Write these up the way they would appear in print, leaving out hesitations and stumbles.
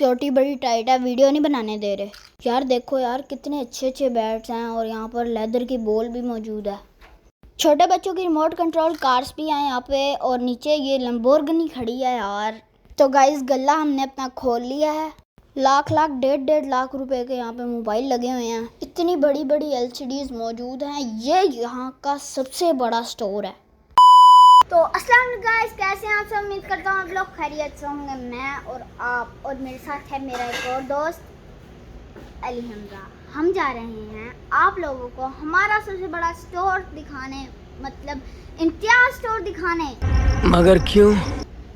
Security बड़ी tight है, video नहीं बनाने दे रहे। यार देखो यार कितने अच्छे अच्छे बैट्स हैं और यहाँ पर लेदर की बॉल भी मौजूद है। छोटे बच्चों की रिमोट कंट्रोल कार्स भी हैं यहाँ पे और नीचे ये लंबोर्गिनी खड़ी है यार। तो गाइस गल्ला हमने अपना खोल लिया है। लाख लाख डेढ़ लाख रुपए के यहाँ पे मोबाइल लगे हुए हैं। इतनी बड़ी बड़ी LCDs मौजूद हैं। ये यहाँ का सबसे बड़ा स्टोर है। तो अस्सलाम वालेकुम गाइस, कैसे हैं आप सब? उम्मीद करता हूँ आप लोग खैरियत से होंगे। मैं और आप और मेरे साथ है मेरा एक और दोस्त अली हमजा। हम जा रहे हैं आप लोगों को हमारा सबसे बड़ा स्टोर दिखाने, मतलब इम्तियाज स्टोर दिखाने। मगर क्यों?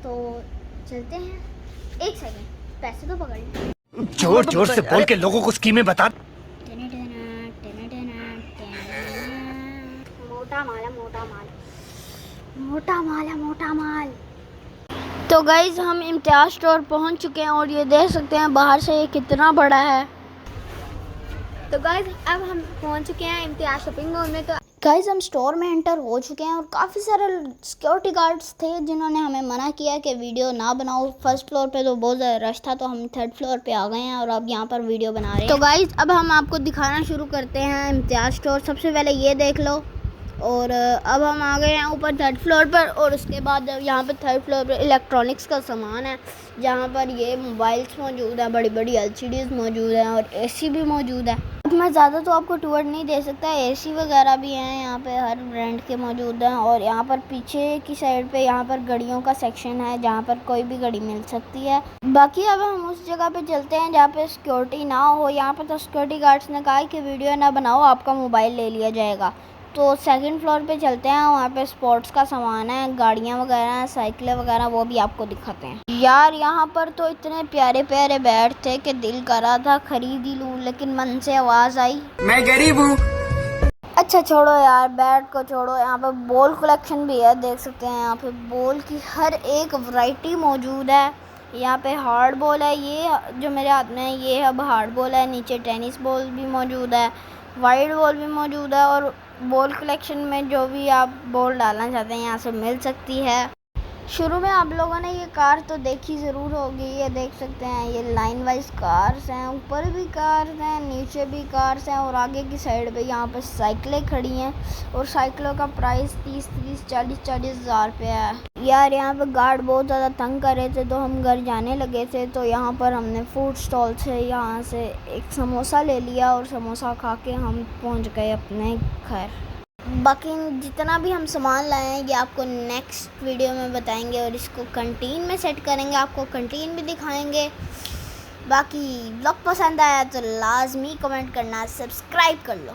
तो चलते हैं। एक सेकंड, पैसे तो पकड़ लें। जोर जोर से बोल के लोगों को स्कीमें बता। मोटा माल है, मोटा माल, मोटा माल है, मोटा माल। तो गाइज हम इम्तियाज स्टोर पहुंच चुके हैं और ये देख सकते हैं बाहर से ये कितना बड़ा है। तो गाइज अब हम पहुंच चुके हैं इम्तियाज शॉपिंग मॉल में। तो गाइज हम स्टोर में एंटर हो चुके हैं और काफ़ी सारे सिक्योरिटी गार्ड्स थे जिन्होंने हमें मना किया कि वीडियो ना बनाओ। फर्स्ट फ्लोर पे तो बहुत ज़्यादा रश था, तो हम थर्ड फ्लोर पे आ गए हैं और अब यहाँ पर वीडियो बना रहे हैं। तो गाइज अब हम आपको दिखाना शुरू करते हैं इम्तियाज स्टोर। सबसे पहले ये देख लो। और अब हम आ गए हैं ऊपर थर्ड फ्लोर पर और उसके बाद यहाँ पर थर्ड फ्लोर पर इलेक्ट्रॉनिक्स का सामान है, जहाँ पर ये मोबाइल्स मौजूद है, बड़ी बड़ी LCDs मौजूद हैं और AC भी मौजूद है। अब मैं ज़्यादा तो आपको टूर नहीं दे सकता, AC वगैरह भी हैं यहाँ पे, हर ब्रांड के मौजूद हैं। और यहाँ पर पीछे की साइड पे यहाँ पर घड़ियों का सेक्शन है, जहाँ पर कोई भी घड़ी मिल सकती है। बाकी अब हम उस जगह पे चलते हैं जहाँ पे सिक्योरिटी ना हो। यहाँ पर तो सिक्योरिटी गार्ड्स ने कहा कि वीडियो ना बनाओ, आपका मोबाइल ले लिया जाएगा। तो सेकंड फ्लोर पे चलते हैं, वहाँ पे स्पोर्ट्स का सामान है, गाड़ियाँ वगैरह हैं, साइकिलें वगैरह, वो भी आपको दिखाते हैं। यार यहाँ पर तो इतने प्यारे प्यारे बैट थे कि दिल करा था खरीद ही लूँ, लेकिन मन से आवाज़ आई मैं गरीब हूँ। अच्छा छोड़ो यार, बैट को छोड़ो। यहाँ पे बॉल कलेक्शन भी है, देख सकते हैं यहाँ पे बॉल की हर एक वैरायटी मौजूद है। यहाँ पे हार्ड बॉल है, ये जो मेरे हाथ में है ये अब हार्ड बॉल है। नीचे टेनिस बॉल भी मौजूद है, वाइड बॉल भी मौजूद है और बॉल कलेक्शन में जो भी आप बॉल डालना चाहते हैं यहाँ से मिल सकती है। शुरू में आप लोगों ने ये कार तो देखी ज़रूर होगी। ये देख सकते हैं ये लाइन वाइज कार्स हैं, ऊपर भी कार्स हैं, नीचे भी कार्स हैं और आगे की साइड पे यहाँ पर साइकिलें खड़ी हैं और साइकिलों का प्राइस 30-40 हज़ार रुपये है। यार यहाँ पे गार्ड बहुत ज़्यादा तंग कर रहे थे, तो हम घर जाने लगे थे। तो यहाँ पर हमने फूड स्टॉल से यहाँ से एक समोसा ले लिया और समोसा खा के हम पहुँच गए अपने घर। बाकी जितना भी हम सामान लाए हैं ये आपको नेक्स्ट वीडियो में बताएंगे और इसको कंटीन में सेट करेंगे, आपको कंटीन भी दिखाएंगे। बाकी ब्लॉग पसंद आया तो लाजमी कमेंट करना, सब्सक्राइब कर लो।